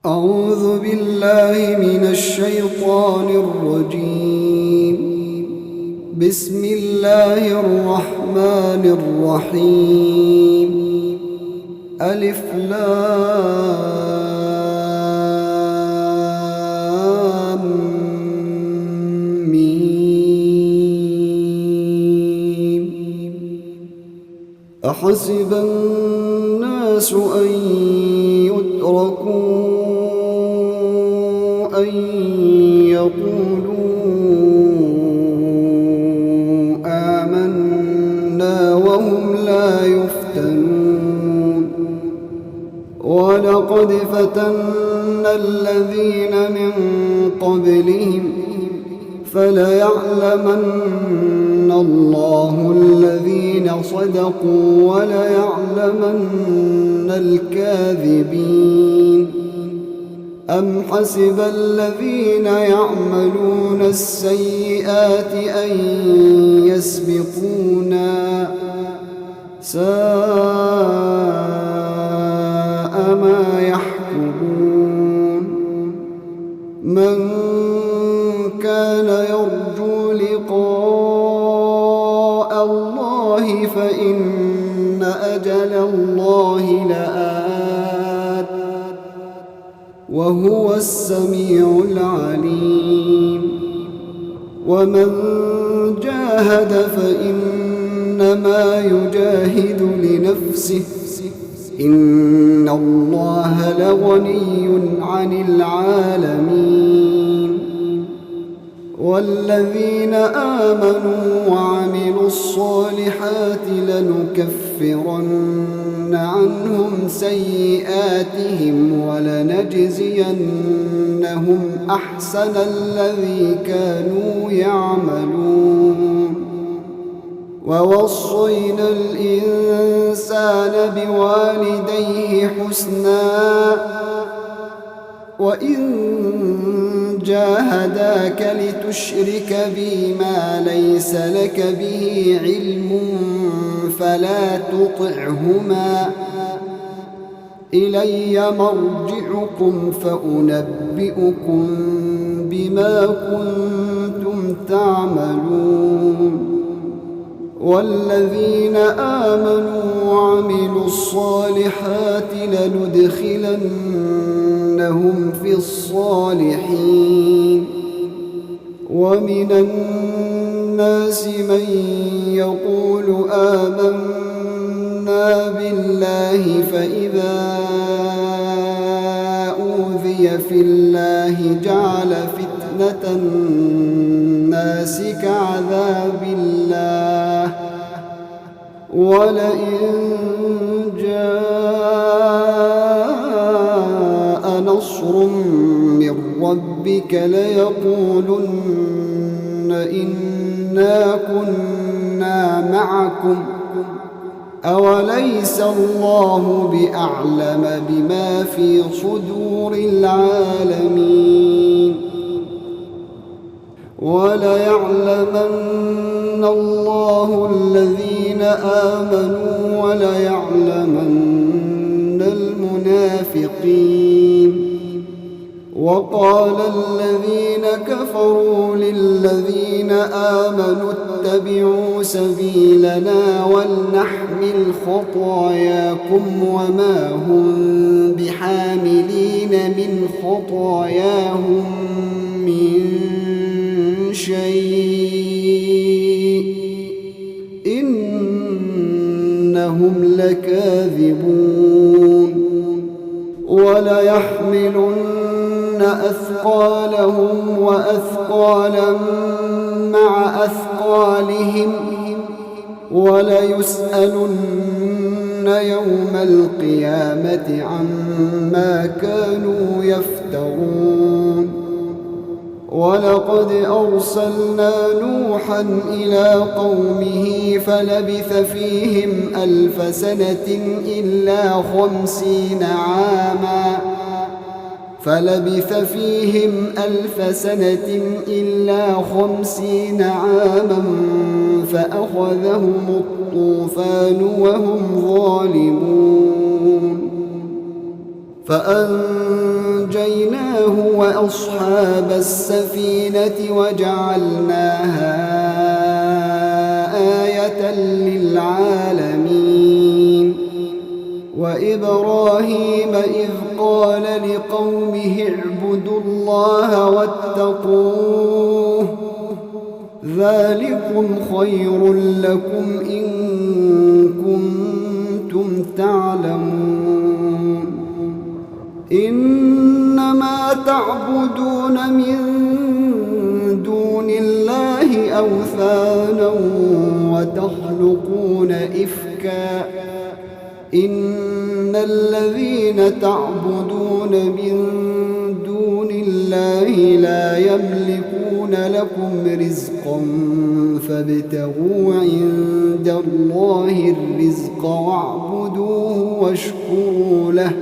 أعوذ بالله من الشيطان الرجيم. بسم الله الرحمن الرحيم. ألف لام ميم. أحسب الناس أن يتركوا أن يقولوا آمنا وهم لا يفتنون. ولقد فتنا الذين من قبلهم فليعلمن الله الذين صدقوا وليعلمن الكاذبين. أم حسب الذين يعملون السيئات أن يسبقونا ساء ما يحكمون. من كان يرجو لقاء الله فإن أجل الله لآت وهو السميع العليم. ومن جاهد فإنما يجاهد لنفسه إن الله لغني عن العالمين. والذين آمنوا وعملوا الصالحات لنكفرن عنهم سيئاتهم ولنجزينهم أحسن الذي كانوا يعملون. ووصينا الإنسان بوالديه حسنا وإن جاهداك لتشرك بي ما ليس لك به علم فلا تطعهما إلي مرجعكم فأنبئكم بما كنتم تعملون. والذين آمنوا وعملوا الصالحات لندخلنهم في الصالحين. ومن الناس من يقول آمنا بالله فإذا أوذي في الله جعل فتنة الناس كعذاب الله ولئن جاء نصر من ربك ليقولن إنا كنا معكم أوليس الله بأعلم بما في صدور العالمين. وليعلمن الله الذين آمنوا وليعلمن المنافقين. وقال الذين كفروا للذين آمنوا اتبعوا سبيلنا ولنحمل خطاياكم وما هم بحاملين من خطاياهم من شيء إنهم لكاذبون. وليحملن أثقالهم وأثقالا مع أثقالهم وليسألن يوم القيامة عما كانوا يفترون. ولقد أرسلنا نوحا إلى قومه فلبث فيهم 1000 سنة إلا 50 عاما فأخذهم الطوفان وهم ظالمون. فأنجيناه فأنجيناه وأصحاب السفينة وجعلناها آية للعالمين. وإبراهيم إذ قال لقومه اعبدوا الله واتقوه ذلكم خير لكم إن كنتم تعلمون. إنما تعبدون من دون الله أوثانا وتخلقون إفكا إن الذين تعبدون من دون الله لا يملكون لكم رزقا فابتغوا عند الله الرزق واعبدوه واشكروا له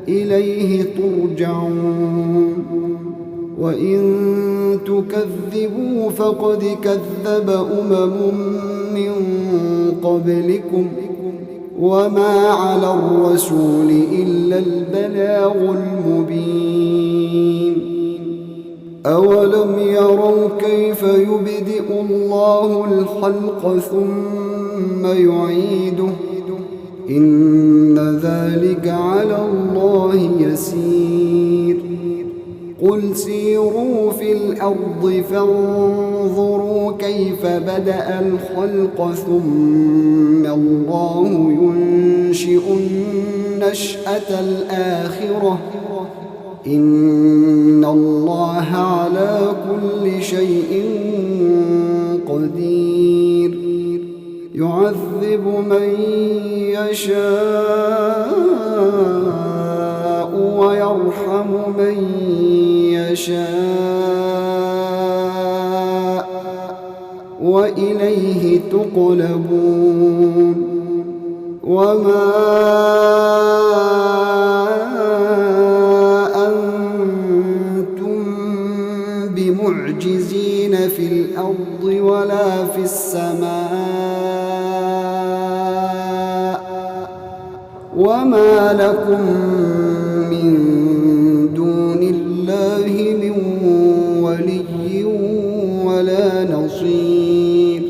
إليه ترجعون. وإن تكذبوا فقد كذب من قبلكم وما على الرسول إلا البلاغ المبين. أولم يروا كيف يبدئ الله الخلق ثم يعيده إن ذلك على الله يسير. قل سيروا في الأرض فانظروا كيف بدأ الخلق ثم الله ينشئ النشأة الآخرة إن الله على كل شيء قدير. يعذب من يشاء ويرحم من يشاء وإليه تقلبون. وما أنتم بمعجزين في الأرض ولا في السماء وما لكم من دون الله من ولي ولا نصير.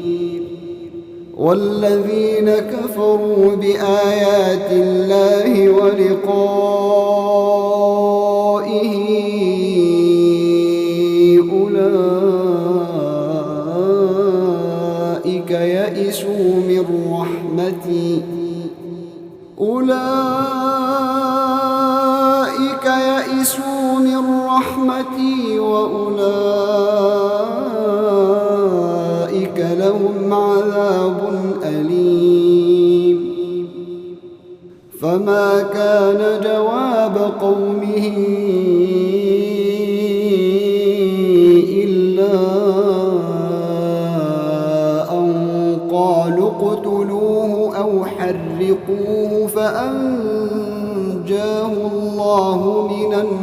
والذين كفروا بآيات الله ولقائه أولئك يئسوا من رحمتي وأولئك لهم عذاب أليم. فما كان جواب قومه إلا أن قالوا اقتلوه أو حرقوه فأنجاه الله من النار.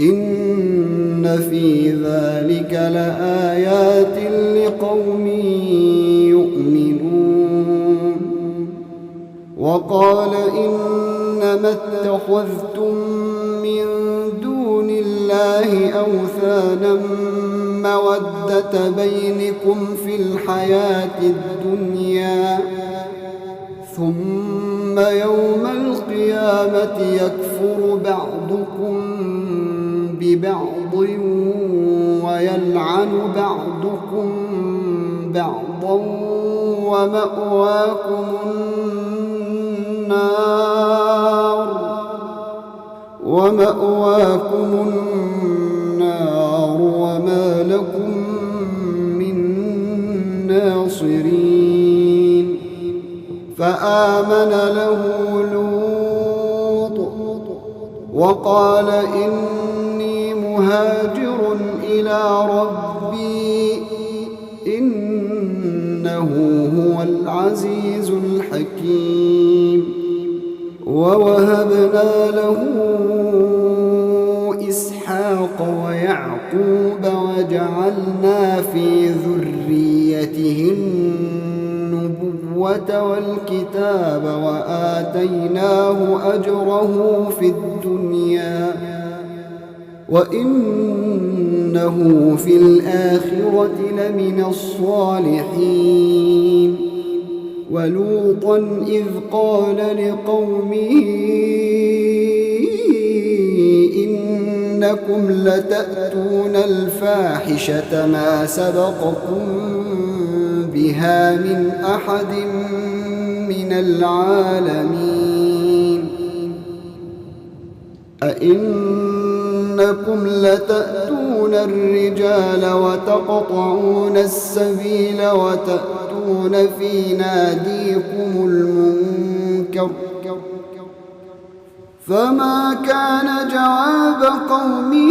إن في ذلك لآيات لقوم يؤمنون. وقال إنما اتخذتم من دون الله أوثانا مودة بينكم في الحياة الدنيا ثم يوم القيامة يكفر بعضكم ببعض ويلعن بعضكم بعضا ومأواكم النار وما لكم من ناصرين. فآمن له لوط وقال إني مهاجر إلى ربي إنه هو العزيز الحكيم. ووهبنا له إسحاق ويعقوب وجعلنا في ذريته النبوة النبوة والكتاب وآتيناه أجره في الدنيا وإنه في الآخرة لمن الصالحين. ولوطا إذ قال لقومه إنكم لتأتون الفاحشة ما سبقكم بها من أحد من العالمين. أئنكم لتأتون الرجال وتقطعون السبيل وتأتون في ناديكم المنكر. فما كان جواب قومه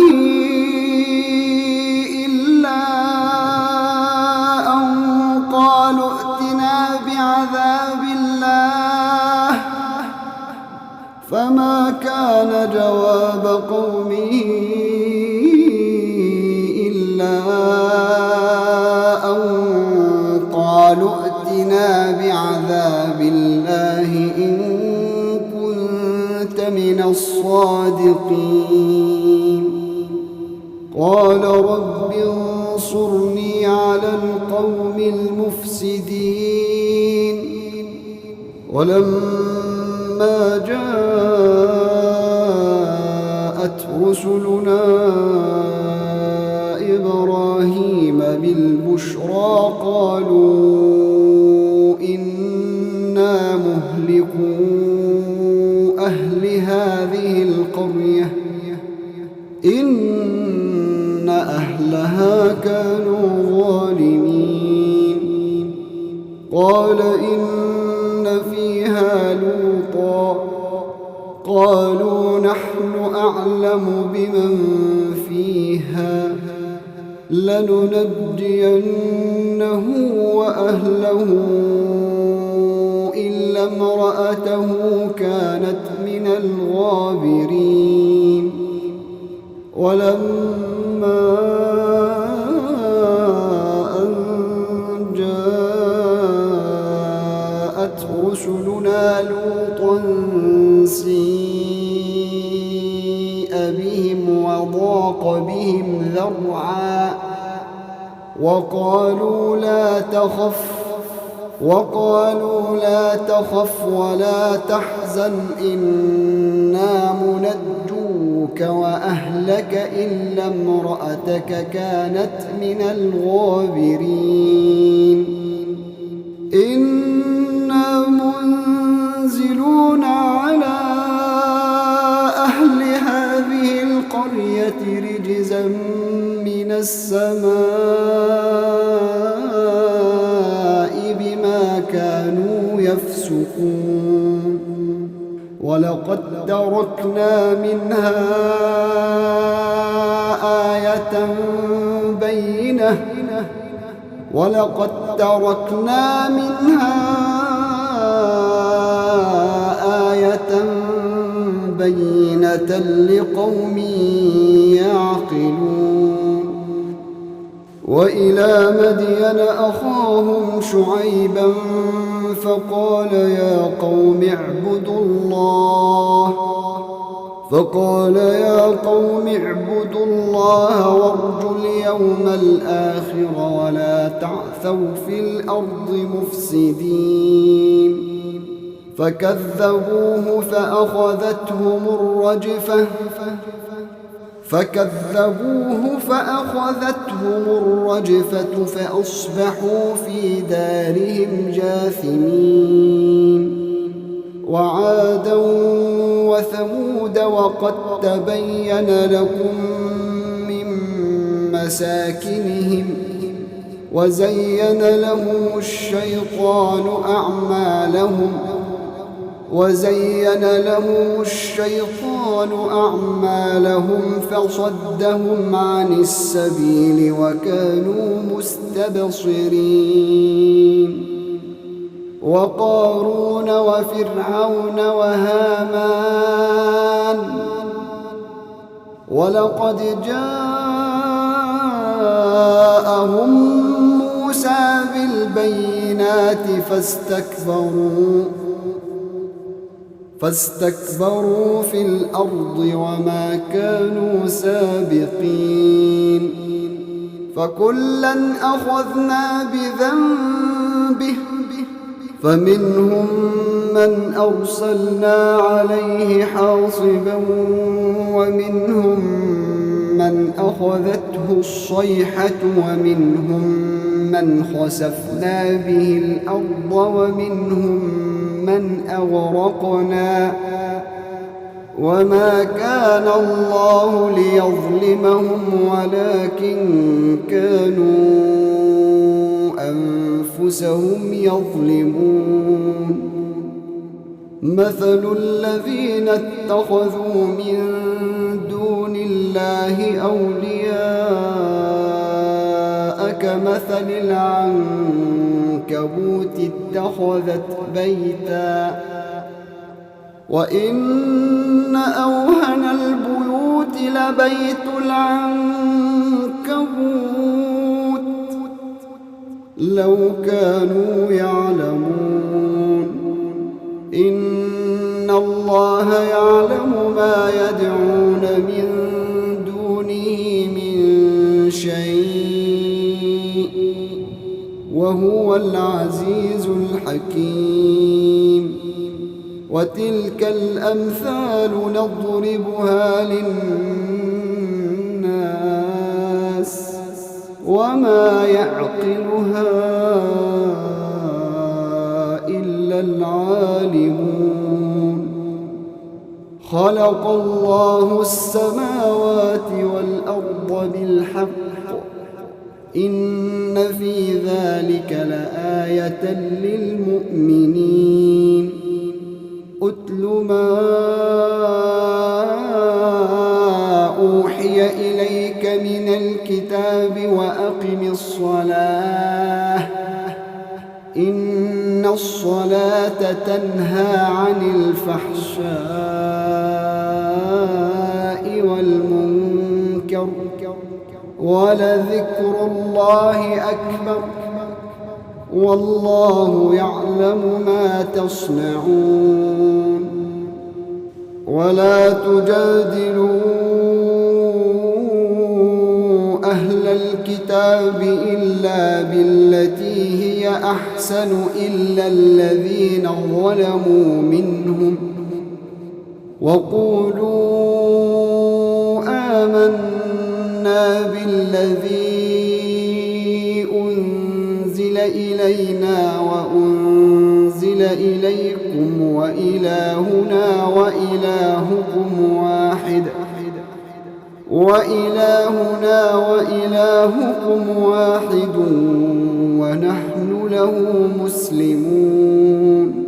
إلا أن قالوا ائتنا بعذاب الله. فما كان جواب قومه إلا أن قالوا ائتنا بعذاب الله إن كنت من الصادقين. قال رب انصرني على القوم المفسدين. ولما جاءت رسلنا إبراهيم بالبشرى قالوا إنا مهلكو أهل هذه القرية إن أهلها كانوا ظالمين. قال إن فيها لوطا قالوا نحن أعلم بمن فيها لننجينه وأهله إلا امرأته كانت من الغابرين. ولما أن جاءت رسلنا لوطا سيء بهم وضاق بهم ذرعا وقالوا لا تخف ولا تحزن إنا منجوك وأهلك إلا امرأتك كانت من الغابرين. إنا منزلون على أهل هذه القرية رجزا من السماء بما كانوا يفسقون. ولقد تركنا منها آية بينة لقوم يعقلون. وإلى مدين أخاهم شعيبا فقال يا قوم اعبدوا الله وارجوا اليوم الآخر ولا تعثوا في الأرض مفسدين. فكذبوه فأخذتهم الرجفة فأصبحوا في دارهم جاثمين. وعادا وثمود وقد تبين لكم من مساكنهم وزين لهم الشيطان أعمالهم فصدهم عن السبيل وكانوا مستبصرين. وقارون وفرعون وهامان ولقد جاءهم موسى بالبينات فاستكبروا في الأرض وما كانوا سابقين فكلا أخذنا بذنبه فمنهم من أرسلنا عليه حاصبا ومنهم من أخذته الصيحة ومنهم من خسفنا به الأرض ومنهم من أغرقنا وما كان الله ليظلمهم ولكن كانوا أنفسهم يظلمون مثل الذين اتخذوا من دون الله أولياء كمثل العنكبوت اتخذت بيتا وإن أوهن البيوت لبيت العنكبوت لو كانوا يعلمون إن الله يعلم ما يدعون من دونه من شيء وهو العزيز الحكيم وتلك الأمثال نضربها للناس وما يعقلها إلا العالمون خلق الله السماوات والأرض بالحق إن في ذلك لآية للمؤمنين أتل ما أوحي إليك من الكتاب وأقم الصلاة إن الصلاة تنهى عن الفحشاء والمنكر ولذكر الله أكبر والله يعلم ما تصنعون ولا تجادلوا أهل الكتاب إلا بالتي هي أحسن إلا الذين ظلموا منهم وقولوا آمنا بالذي أنزل إلينا وأنزل إليكم وإلهنا وإلهكم واحد ونحن له مسلمون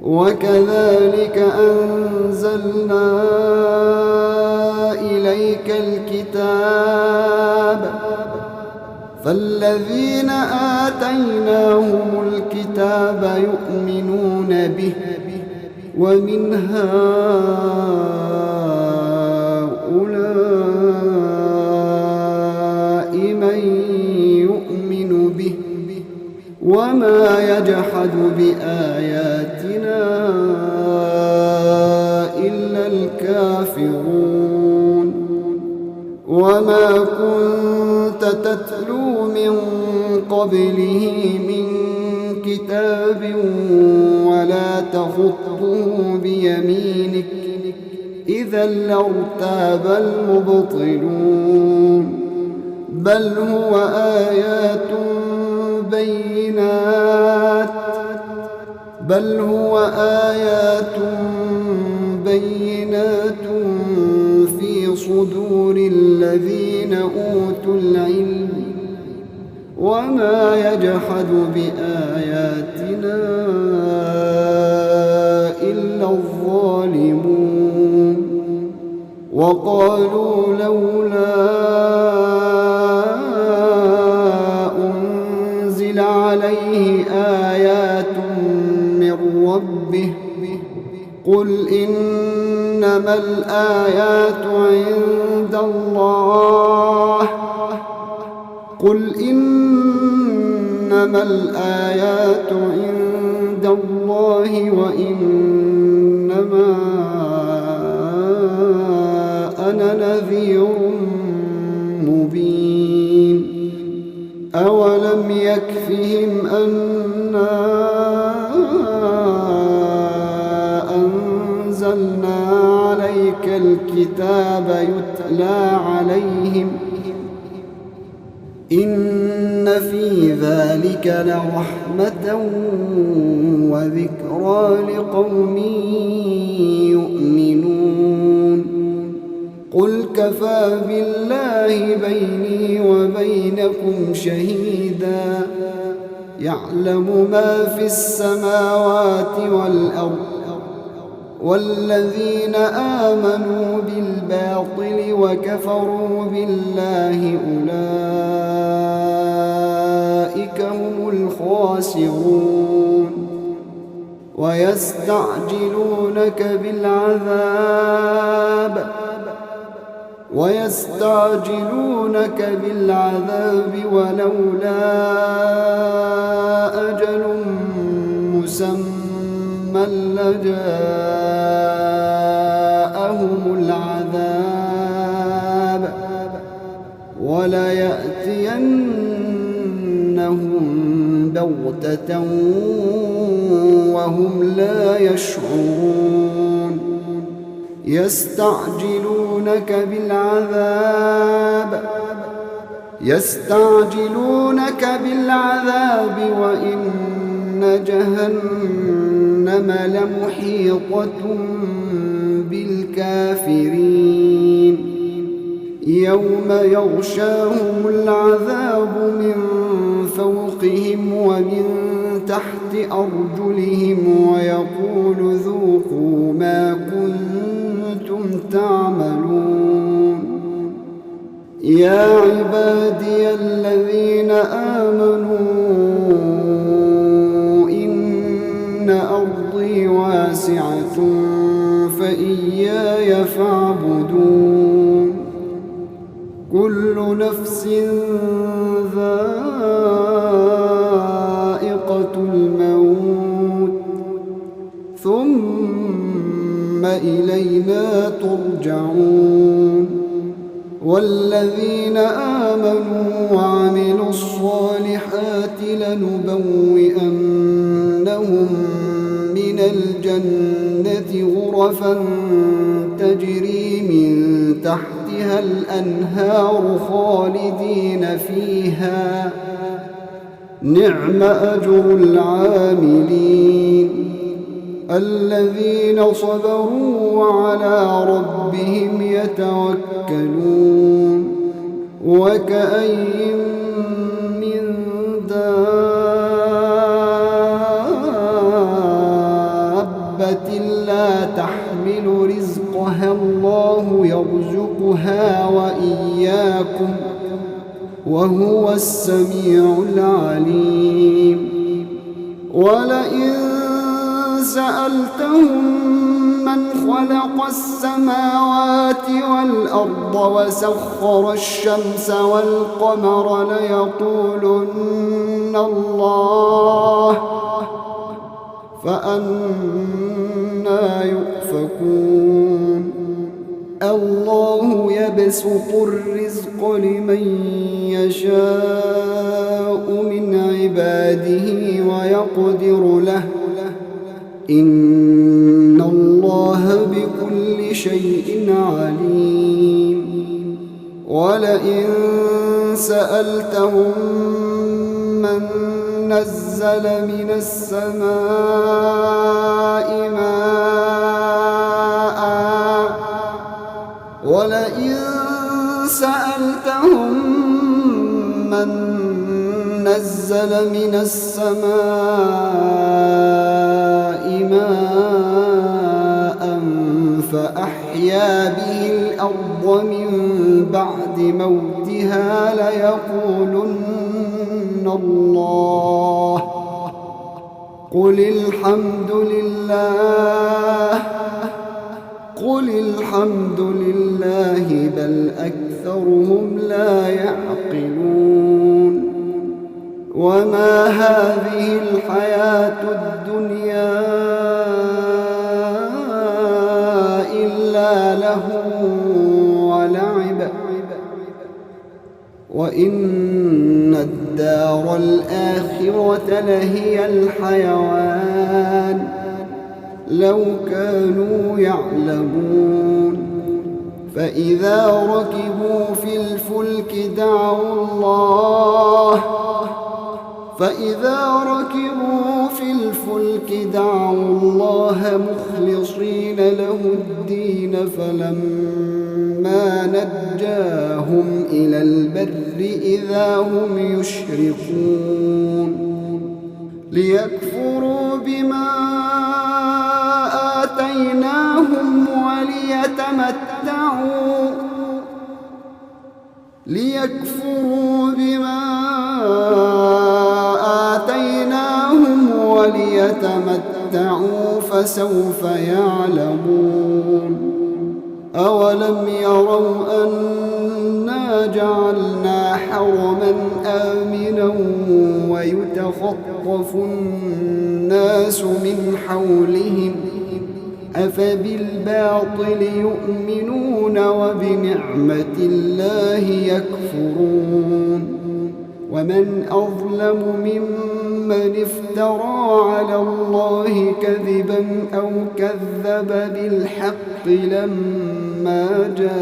وكذلك أنزلنا إليك الكتاب فالذين آتيناهم الكتاب يؤمنون به ومن هؤلاء من يؤمن به وما يجحد بآياتنا إلا الكافرون وما كنت تتلو من قبله من كتاب ولا تخطه بيمينك إذا لارتاب المبطلون بل هو آيات بينات في صدور الذين أوتوا العلم وما يجحد بآياتنا إلا الظالمون وقالوا لولا أنزل عليه آيات من ربه قل إنما الآيات عند الله قل إنما إنما الآيات عند الله وإنما أنا نذير مبين أولم يكفهم أنا أنزلنا عليك الكتاب يتلى عليهم إن في ذلك لرحمة وذكرى لقوم يؤمنون قل كفى بالله بيني وبينكم شهيدا يعلم ما في السماوات والأرض والذين آمنوا بالباطل وكفروا بالله أولئك هم الخاسرون ويستعجلونك بالعذاب ولولا أجل مسمى لجاءهم العذاب وليأتينهم بغتة وهم لا يشعرون يستعجلونك بالعذاب وإن جهنم لمحيطة بالكافرين يوم يغشاهم العذاب من فوقهم ومن تحت أرجلهم ويقول ذوقوا ما كنتم تعملون يا عبادي الذين آمنوا إن أرضي واسعة فإياي فاعبدون كل نفس ذائقة الموت ثم إلينا ترجعون والذين آمنوا وعملوا الصالحات لنبوئنهم من الجنة غرفا تجري من تحتها الأنهار خالدين فيها نعم أجر العاملين الذين صبروا وعلى ربهم يتوكلون وكأين من دابة لا تحمل رزقها الله يرزقها وإياكم وهو السميع العليم ولئن سألتهم من خلق السماوات والأرض وسخر الشمس والقمر ليقولن الله فأنى يؤفكون الله يبسط الرزق لمن يشاء من عباده ويقدر له إن الله بكل شيء عليم ولئن سألتهم من نزل من السماء ماء ولئن سألتهم من نزل من السماء ماء فأحيا به الأرض من بعد موتها ليقولن الله قل الحمد لله بل أكثرهم لا يعقلون وما هذه الحياة الدنيا إلا لهو ولعب وإن الدار الآخرة لهي الحيوان لو كانوا يعلمون فإذا ركبوا في الفلك دعوا الله مخلصين له الدين فلما نجاهم إلى البر إذا هم يشركون ليكفروا بما آتيناهم وليتمتعوا فسوف يعلمون أولم يروا أنا جعلنا حرما آمنا ويتخطف الناس من حولهم أفبالباطل يؤمنون وبنعمة الله يكفرون ومن أظلم ممن افترى على الله كذبا أو كذب بالحق لما جاءه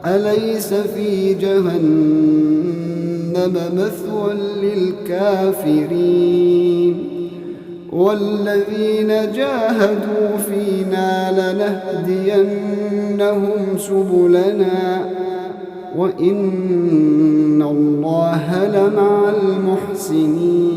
أليس في جهنم مثوى للكافرين والذين جاهدوا فينا لنهدينهم سبلنا وإن الله لمع المحسنين